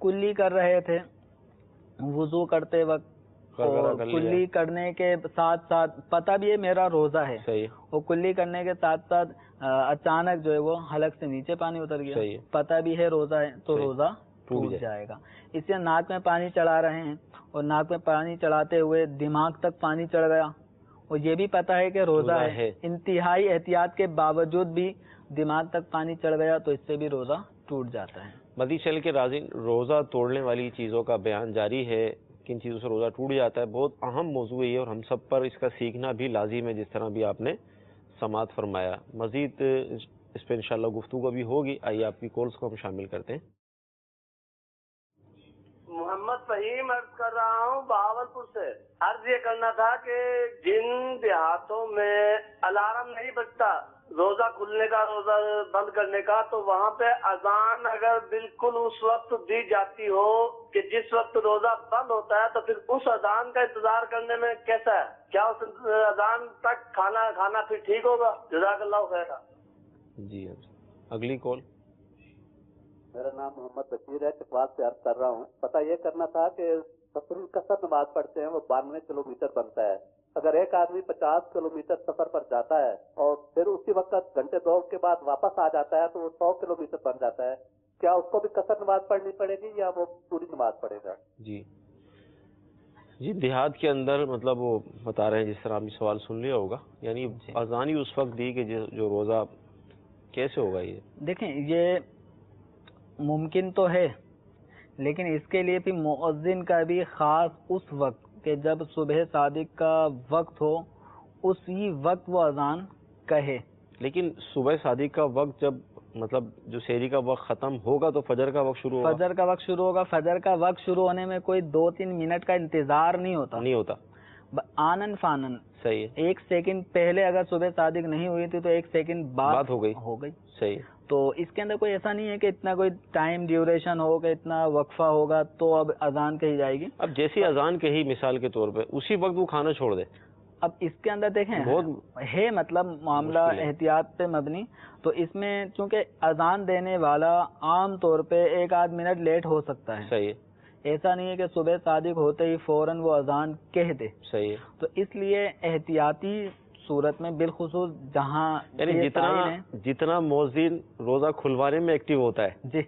کلی کر رہے تھے، وضو کرتے وقت اور کلی کرنے کے ساتھ ساتھ پتہ بھی ہے میرا روزہ ہے، وہ کلی کرنے کے ساتھ ساتھ اچانک جو ہے وہ حلق سے نیچے پانی اتر گیا، پتہ بھی ہے روزہ ہے تو روزہ ٹوٹ جائے گا۔ اس لیے ناک میں پانی چڑھا رہے ہیں اور ناک میں پانی چڑھاتے ہوئے دماغ تک پانی چڑھ گیا اور یہ بھی پتہ ہے کہ روزہ ہے، انتہائی احتیاط کے باوجود بھی دماغ تک پانی چڑھ گیا تو اس سے بھی روزہ ٹوٹ جاتا ہے۔ مزید چل کے ناظرین، روزہ توڑنے والی چیزوں کا بیان جاری ہے، کن چیزوں سے روزہ ٹوٹ جاتا ہے، بہت اہم موضوع ہے یہ اور ہم سب پر اس کا سیکھنا بھی لازم ہے، جس طرح بھی آپ نے سماعت فرمایا۔ مزید اس پہ انشاءاللہ گفتگو بھی ہوگی، آئیے آپ کی کالز کو ہم شامل کرتے ہیں۔ محمد فہیم عرض کر رہا ہوں بہاولپور سے۔ عرض یہ کرنا تھا کہ جن دیہاتوں میں الارم نہیں بجتا روزہ کھلنے کا روزہ بند کرنے کا، تو وہاں پہ اذان اگر بالکل اس وقت دی جاتی ہو کہ جس وقت روزہ بند ہوتا ہے، تو پھر اس اذان کا انتظار کرنے میں کیسا ہے؟ کیا اس اذان تک کھانا پھر ٹھیک ہوگا؟ جزاک اللہ خیر۔ جی اگلی کال۔ میرا نام محمد بشیر ہے، چکوال سے عرض کر رہا ہوں۔ پتہ یہ کرنا تھا کہ سفر القصر نماز پڑھتے ہیں وہ 92 کلومیٹر بنتا ہے۔ اگر ایک آدمی 50 کلومیٹر سفر پر جاتا ہے اور پھر اسی وقت گھنٹے 2 کے بعد واپس آ جاتا ہے تو وہ 100 کلومیٹر بن جاتا ہے، کیا اس کو بھی قصر نماز پڑھنی پڑے گی یا وہ پوری نماز پڑھے گا؟ جی دیہات کے اندر مطلب وہ بتا رہے ہیں، جس طرح آپ نے سوال سن لیا ہوگا، یعنی اذان ہی اس وقت دی کہ جو روزہ کیسے ہوگا؟ یہ دیکھیں یہ ممکن تو ہے، لیکن اس کے لیے بھی مؤذن کا بھی خاص اس وقت کہ جب صبح صادق کا وقت ہو اسی وقت وہ اذان کہے۔ لیکن صبح صادق کا وقت جب مطلب جو سحری کا وقت ختم ہوگا تو فجر کا وقت شروع ہوگا۔ فجر کا وقت شروع ہوگا، فجر کا وقت شروع ہونے میں کوئی 2-3 منٹ کا انتظار نہیں ہوتا آنن فانن۔ صحیح ہے، 1 سیکنڈ پہلے اگر صبح صادق نہیں ہوئی تھی تو 1 سیکنڈ بعد ہو گئی۔ صحیح۔ تو اس کے اندر کوئی ایسا نہیں ہے کہ اتنا کوئی ٹائم ڈیوریشن ہو کہ اتنا وقفہ ہوگا تو اب اذان کہی جائے گی۔ اب جیسی اذان کہی مثال کے طور پہ اسی وقت وہ کھانا چھوڑ دے، اب اس کے اندر دیکھیں ہے مطلب معاملہ احتیاط پہ مبنی، تو اس میں چونکہ اذان دینے والا عام طور پہ 1-8 منٹ لیٹ ہو سکتا ہے۔ صحیح ہے، ایسا نہیں ہے کہ صبح صادق ہوتے ہی فوراً وہ اذان کہہ دے۔ صحیح ہے، تو اس لیے احتیاطی صورت میں بالخصوص جہاں یعنی جتنا مؤذن روزہ کھلوانے میں ایکٹیو ہوتا ہے، جی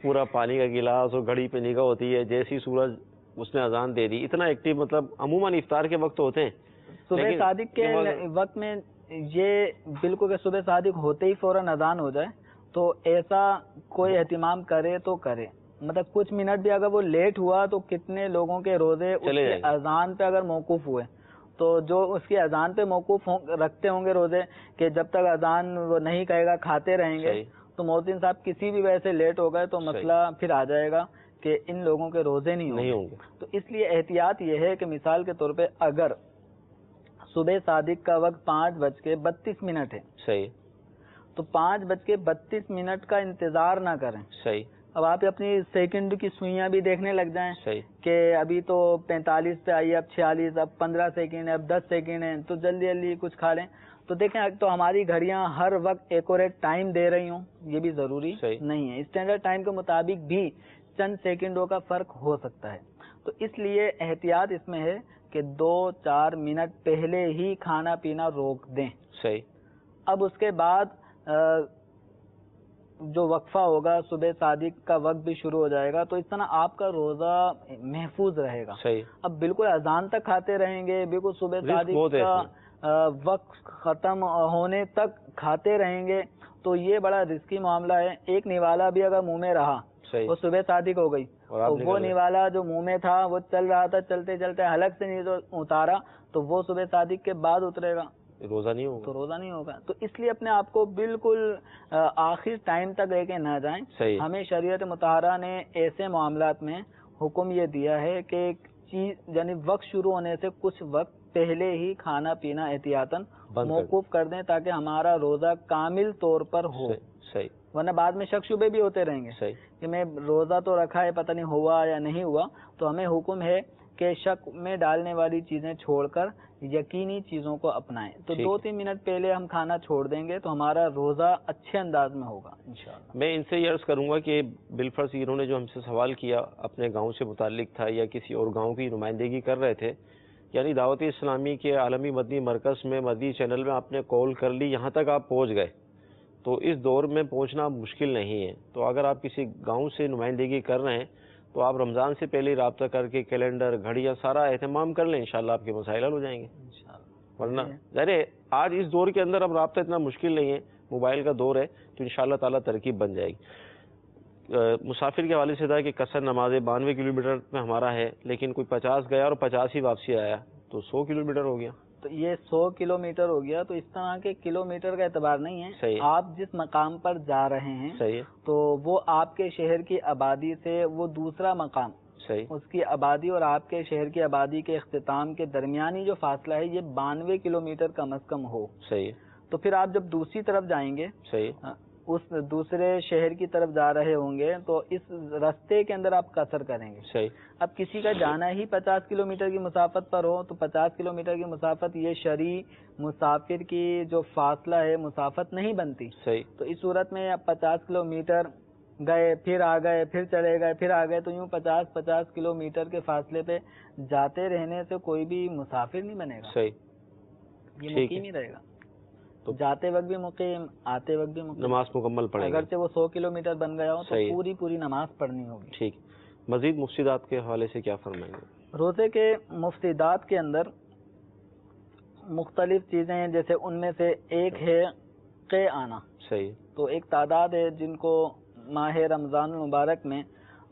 پورا پانی کا گلاس اور گھڑی پہ نگاہ ہوتی ہے، جیسی سورج اس نے اذان دے دی، اتنا ایکٹیو مطلب عموماً افطار کے وقت ہوتے ہیں۔ صبح صادق کے وقت میں یہ بالکل کہ صبح صادق ہوتے ہی فوراً اذان ہو جائے تو ایسا کوئی اہتمام کرے تو کرے، مطلب کچھ منٹ بھی اگر وہ لیٹ ہوا تو کتنے لوگوں کے روزے اس کی اذان پہ اگر موقوف ہوئے، تو جو اس کی اذان پہ موقوف رکھتے ہوں گے روزے کہ جب تک اذان وہ نہیں کہے گا کھاتے رہیں گے، تو مؤذن صاحب کسی بھی وجہ سے لیٹ ہو گئے تو مسئلہ پھر آ جائے گا کہ ان لوگوں کے روزے نہیں ہوں گے۔ تو اس لیے احتیاط یہ ہے کہ مثال کے طور پہ اگر صبح صادق کا وقت 5:32 ہے، صحیح، تو 5:32 کا انتظار نہ کریں۔ صحیح، اب آپ اپنی سیکنڈ کی سوئیاں بھی دیکھنے لگ جائیں کہ ابھی تو 45 پہ آئی، اب 46، اب 15 سیکنڈ ہے، اب 10 سیکنڈ ہے، تو جلدی جلدی کچھ کھا لیں۔ تو دیکھیں تو ہماری گھڑیاں ہر وقت ایکوریٹ ٹائم دے رہی ہوں یہ بھی ضروری نہیں ہے، اسٹینڈرڈ ٹائم کے مطابق بھی چند سیکنڈوں کا فرق ہو سکتا ہے۔ تو اس لیے احتیاط اس میں ہے کہ 2-4 منٹ پہلے ہی کھانا پینا روک دیں۔ صحیح، اب اس کے بعد جو وقفہ ہوگا صبح صادق کا وقت بھی شروع ہو جائے گا، تو اس طرح آپ کا روزہ محفوظ رہے گا۔ صحیح، اب بالکل اذان تک کھاتے رہیں گے، بالکل صبح صادق کا وقت ختم ہونے تک کھاتے رہیں گے تو یہ بڑا رسکی معاملہ ہے۔ ایک نوالا بھی اگر منہ میں رہا، وہ صبح صادق ہو گئی، وہ نوالا جو منہ میں تھا وہ چل رہا تھا، چلتے چلتے حلق سے نہیں اتارا تو وہ صبح صادق کے بعد اترے گا، روزہ نہیں ہوگا، تو روزہ نہیں ہوگا۔ تو اس لیے اپنے آپ کو بالکل آخر ٹائم تک لے کے نہ جائیں۔ ہمیں شریعت مطہرہ نے ایسے معاملات میں حکم یہ دیا ہے کہ چیز یعنی وقت شروع ہونے سے کچھ وقت پہلے ہی کھانا پینا احتیاطاً موقوف کر دیں تاکہ ہمارا روزہ کامل طور پر ہو، ورنہ بعد میں شک شبے بھی ہوتے رہیں گے کہ میں روزہ تو رکھا ہے پتہ نہیں ہوا یا نہیں ہوا۔ تو ہمیں حکم ہے کہ شک میں ڈالنے والی چیزیں چھوڑ کر یقینی چیزوں کو اپنائیں. تو 2-3 منٹ پہلے ہم کھانا چھوڑ دیں گے تو ہمارا روزہ اچھے انداز میں ہوگا انشاءاللہ. میں ان سے یہ عرض کروں گا کہ بالفرض انہوں نے جو ہم سے سوال کیا اپنے گاؤں سے متعلق تھا یا کسی اور گاؤں کی نمائندگی کر رہے تھے، یعنی دعوت اسلامی کے عالمی مدنی مرکز میں مدنی چینل میں آپ نے کال کر لی، یہاں تک آپ پہنچ گئے، تو اس دور میں پہنچنا مشکل نہیں ہے. تو اگر آپ کسی گاؤں سے نمائندگی کر رہے ہیں تو آپ رمضان سے پہلے رابطہ کر کے کیلنڈر گھڑیاں سارا اہتمام کر لیں، انشاءاللہ آپ کے مسائل حل ہو جائیں گے. ورنہ ظاہر ہے آج اس دور کے اندر اب رابطہ اتنا مشکل نہیں ہے، موبائل کا دور ہے، تو انشاءاللہ تعالیٰ ترکیب بن جائے گی. مسافر کے حوالے سے تھا کہ قصر نماز 92 کلومیٹر میں ہمارا ہے، لیکن کوئی 50 گیا اور 50 ہی واپسی آیا تو 100 کلومیٹر ہو گیا. تو یہ 100 کلومیٹر ہو گیا. تو اس طرح کے کلومیٹر کا اعتبار نہیں ہے. صحیح. آپ جس مقام پر جا رہے ہیں صحیح ہے. تو وہ آپ کے شہر کی آبادی سے وہ دوسرا مقام، صحیح، اس کی آبادی اور آپ کے شہر کی آبادی کے اختتام کے درمیانی جو فاصلہ ہے یہ 92 کلومیٹر کم از کم ہو. صحیح. تو پھر آپ جب دوسری طرف جائیں گے، صحیح، اس دوسرے شہر کی طرف جا رہے ہوں گے تو اس راستے کے اندر آپ قصر کریں گے. صحیح. اب کسی کا جانا ہی 50 کلومیٹر کی مسافت پر ہو تو 50 کلومیٹر کی مسافت یہ شرعی مسافر کی جو فاصلہ ہے مسافت نہیں بنتی. صحیح. تو اس صورت میں اب 50 کلومیٹر گئے، پھر آ گئے، پھر چلے گئے، پھر آ گئے، تو یوں 50 کلومیٹر کے فاصلے پہ جاتے رہنے سے کوئی بھی مسافر نہیں بنے گا. صحیح، یہ مقیم ہی رہے گا. تو جاتے وقت بھی مقیم، آتے وقت بھی مقیم، نماز مکمل پڑھیں گے. اگرچہ وہ 100 کلومیٹر بن گیا ہو تو صحیح. پوری نماز پڑھنی ہوگی. ٹھیک. مزید مفسدات کے حوالے سے کیا فرمائیں گے؟ روزے کے مفسدات کے اندر مختلف چیزیں ہیں، جیسے ان میں سے ایک ہے قے آنا. صحیح. تو ایک تعداد ہے جن کو ماہ رمضان المبارک میں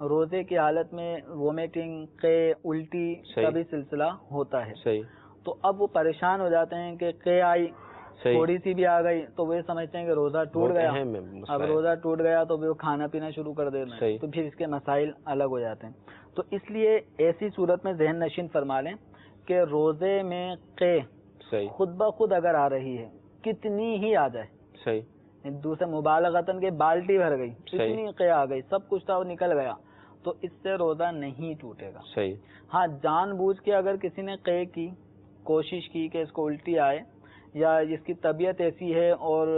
روزے کی حالت میں وومیٹنگ، قے، الٹی کا بھی سلسلہ ہوتا ہے. صحیح. تو اب وہ پریشان ہو جاتے ہیں کہ قے آئی، تھوڑی سی بھی آ گئی تو وہ سمجھتے ہیں کہ روزہ ٹوٹ گیا. اب روزہ ٹوٹ گیا تو وہ کھانا پینا شروع کر دیتے ہیں، تو پھر اس کے مسائل الگ ہو جاتے ہیں. تو اس لیے ایسی صورت میں ذہن نشین فرما لیں کہ روزے میں قے خود بخود اگر آ رہی ہے، کتنی ہی آ جائے، صحیح، دوسرے مبالغتاً کے بالٹی بھر گئی، اتنی قے آ گئی، سب کچھ تھا وہ نکل گیا، تو اس سے روزہ نہیں ٹوٹے گا. صحیح. ہاں جان بوجھ کے اگر کسی نے قے کی کوشش کی کہ اس کو الٹی آئے، یا اس کی طبیعت ایسی ہے اور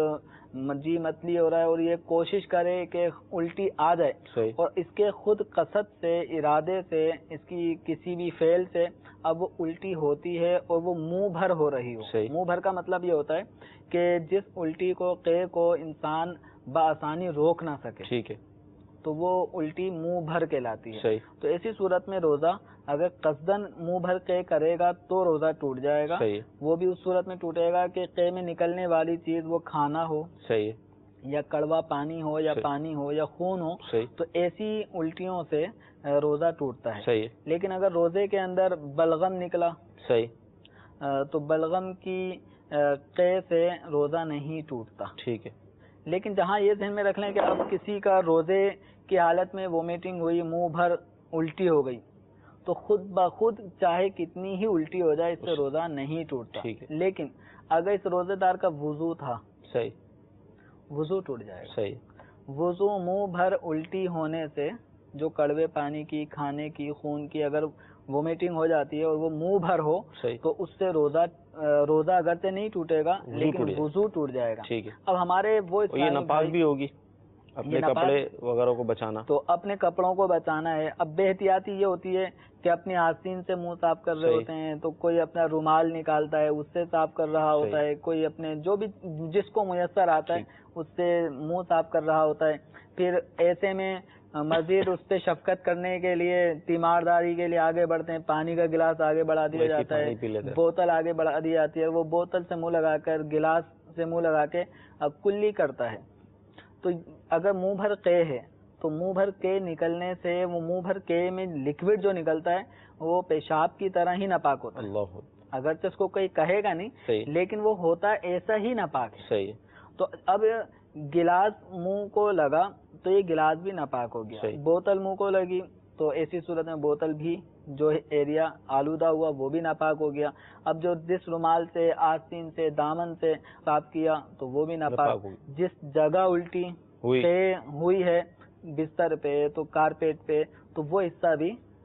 جی متلی ہو رہا ہے اور یہ کوشش کرے کہ الٹی آ جائے، صحیح. اور اس کے خود قصد سے، ارادے سے، اس کی کسی بھی فعل سے اب وہ الٹی ہوتی ہے اور وہ منہ بھر ہو رہی ہو. منہ بھر کا مطلب یہ ہوتا ہے کہ جس الٹی کو، قے کو انسان بآسانی روک نہ سکے، ٹھیک ہے، تو وہ الٹی منہ بھر کہلاتی ہے. صحیح. تو ایسی صورت میں روزہ اگر قصدن منہ بھر قے کرے گا تو روزہ ٹوٹ جائے گا. صحیح. وہ بھی اس صورت میں ٹوٹے گا کہ قے میں نکلنے والی چیز وہ کھانا ہو، صحیح، یا کڑوا پانی ہو، یا پانی ہو، یا خون ہو. صحیح. تو ایسی الٹیوں سے روزہ ٹوٹتا ہے. صحیح. لیکن اگر روزے کے اندر بلغم نکلا، صحیح، تو بلغم کی قے سے روزہ نہیں ٹوٹتا. ٹھیک ہے. لیکن جہاں یہ ذہن میں رکھ لیں کہ اب کسی کا روزے کی حالت میں وومیٹنگ ہوئی، منہ بھر الٹی ہو گئی، تو خود بخود چاہے کتنی ہی الٹی ہو جائے اس سے روزہ نہیں ٹوٹتا. لیکن اگر اس روزے دار کا وضو تھا، صحیح، وضو ٹوٹ جائے گا. صحیح. وضو منہ بھر الٹی ہونے سے، جو کڑوے پانی کی، کھانے کی، خون کی اگر وومیٹنگ ہو جاتی ہے اور وہ منہ بھر ہو، تو اس سے روزہ اگرچہ نہیں ٹوٹے گا لیکن وضو ٹوٹ جائے گا. ٹھیک ہے. اب ہمارے وہ یہ ناپاک بھی ہوگی، اپنے کپڑے وغیرہ کو بچانا، تو اپنے کپڑوں کو بچانا ہے. اب بے احتیاطی یہ ہوتی ہے کہ اپنی آستین سے منہ صاف کر رہے ہوتے ہیں، تو کوئی اپنا رومال نکالتا ہے اس سے صاف کر رہا ہوتا ہے، کوئی اپنے جو بھی جس کو میسر آتا ہے اس سے منہ صاف کر رہا ہوتا ہے. پھر ایسے میں مزید اس پہ شفقت کرنے کے لیے، تیمارداری کے لیے آگے بڑھتے ہیں، پانی کا گلاس آگے بڑھا دیا جاتا ہے، بوتل آگے بڑھا دی جاتی ہے، وہ بوتل سے منہ لگا کر، گلاس سے منہ لگا کے کلی کرتا ہے. تو اگر منہ بھر قے ہے تو منہ بھر قے نکلنے سے، وہ منہ بھر قے میں لکوڈ جو نکلتا ہے وہ پیشاب کی طرح ہی ناپاک ہوتا ہے. اللہ، اگرچہ اس کو کوئی کہے گا نہیں لیکن وہ ہوتا ایسا ہی ناپاک ہے. صحیح. تو اب گلاس منہ کو لگا تو یہ گلاس بھی ناپاک ہو گیا. بوتل منہ کو لگی تو ایسی صورت میں بوتل بھی جو ایریا آلودہ ہوا وہ بھی ناپاک ہو گیا. اب جو جس رومال سے، آستین سے، دامن سے صاف کیا تو وہ بھی ناپاک. جس جگہ الٹی ہوئی ہے، بستر پہ تو کارپیٹ پہ، تو وہ حصہ بھی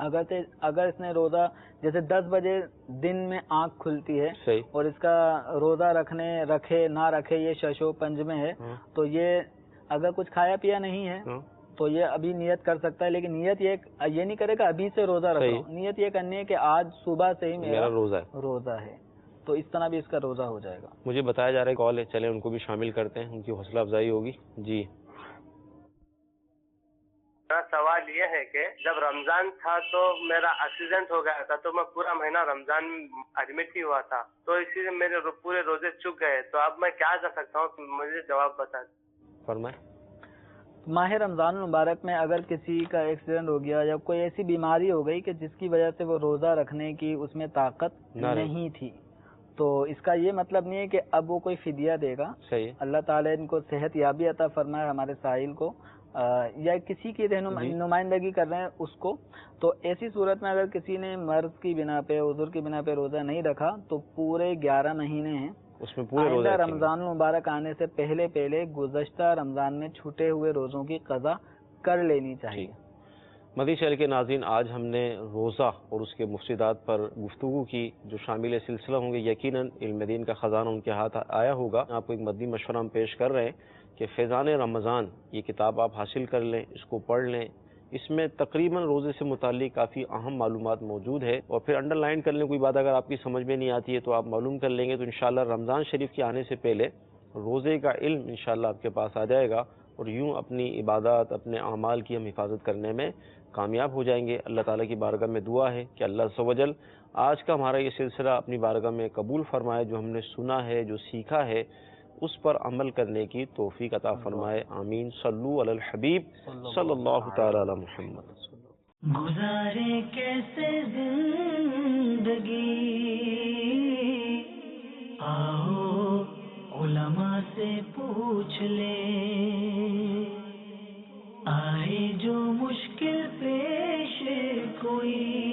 اگر اس نے روزہ جیسے 10 بجے دن میں آنکھ کھلتی ہے صحیح، اور اس کا روزہ رکھے نہ رکھے یہ ششو پنج میں ہے، تو یہ اگر کچھ کھایا پیا نہیں ہے تو یہ ابھی نیت کر سکتا ہے، لیکن نیت یہ نہیں کرے گا ابھی سے روزہ رکھ رہا ہوں، نیت یہ کرنی ہے کہ آج صبح سے ہی میرا روزہ ہے، تو اس طرح بھی اس کا روزہ ہو جائے گا۔ مجھے بتایا جا رہا ہے کال ہے، چلیں ان کو بھی شامل کرتے ہیں، ان کی حوصلہ افزائی ہوگی۔ جی میرا سوال یہ ہے کہ جب رمضان تھا تو میرا ایکسیڈنٹ ہو گیا تھا، تو میں پورا مہینہ رمضان ایڈمٹ ہی ہوا تھا، تو اسی لیے میرے پورے روزے چک گئے، تو اب میں کیا کر سکتا ہوں؟ مجھے جواب بتا دیں۔ فرمائیں۔ ماہ رمضان المبارک میں اگر کسی کا ایکسیڈنٹ ہو گیا یا کوئی ایسی بیماری ہو گئی کہ جس کی وجہ سے وہ روزہ رکھنے کی اس میں طاقت نہیں تھی، تو اس کا یہ مطلب نہیں ہے کہ اب وہ کوئی فدیہ دے گا۔ صحیح، اللہ تعالیٰ ان کو صحت یابی عطا فرمائے، ہمارے سائل کو، یا کسی کی نمائندگی کر رہے ہیں اس کو، تو ایسی صورت میں اگر کسی نے مرض کی بنا پہ، عذر کی بنا پہ روزہ نہیں رکھا تو پورے 11 مہینے ہیں، اس میں پورے روزہ رمضان المبارک آنے سے پہلے گزشتہ رمضان میں چھوٹے ہوئے روزوں کی قضا کر لینی چاہیے۔ مدنی چینل کے ناظرین، آج ہم نے روزہ اور اس کے مفسدات پر گفتگو کی، جو شامل سلسلہ ہوں گے یقیناً علم دین کا خزانہ ان کے ہاتھ آیا ہوگا۔ آپ کو ایک مدنی مشورہ ہم پیش کر رہے ہیں کہ فیضان رمضان یہ کتاب آپ حاصل کر لیں، اس کو پڑھ لیں، اس میں تقریباً روزے سے متعلق کافی اہم معلومات موجود ہے، اور پھر انڈر لائن کر لیں، کوئی بات اگر آپ کی سمجھ میں نہیں آتی ہے تو آپ معلوم کر لیں گے، تو انشاءاللہ رمضان شریف کے آنے سے پہلے روزے کا علم انشاءاللہ آپ کے پاس آ جائے گا، اور یوں اپنی عبادات، اپنے اعمال کی ہم حفاظت کرنے میں کامیاب ہو جائیں گے۔ اللہ تعالیٰ کی بارگاہ میں دعا ہے کہ اللہ عز و جل آج کا ہمارا یہ سلسلہ اپنی بارگاہ میں قبول فرمائے، جو ہم نے سنا ہے، جو سیکھا ہے، اس پر عمل کرنے کی توفیق عطا فرمائے، آمین۔ صلو علی الحبیب صلی اللہ تعالی علی محمد۔ گزارے کیسے زندگی، آؤ علماء سے پوچھ لیں، آئے جو مشکل پیش کوئی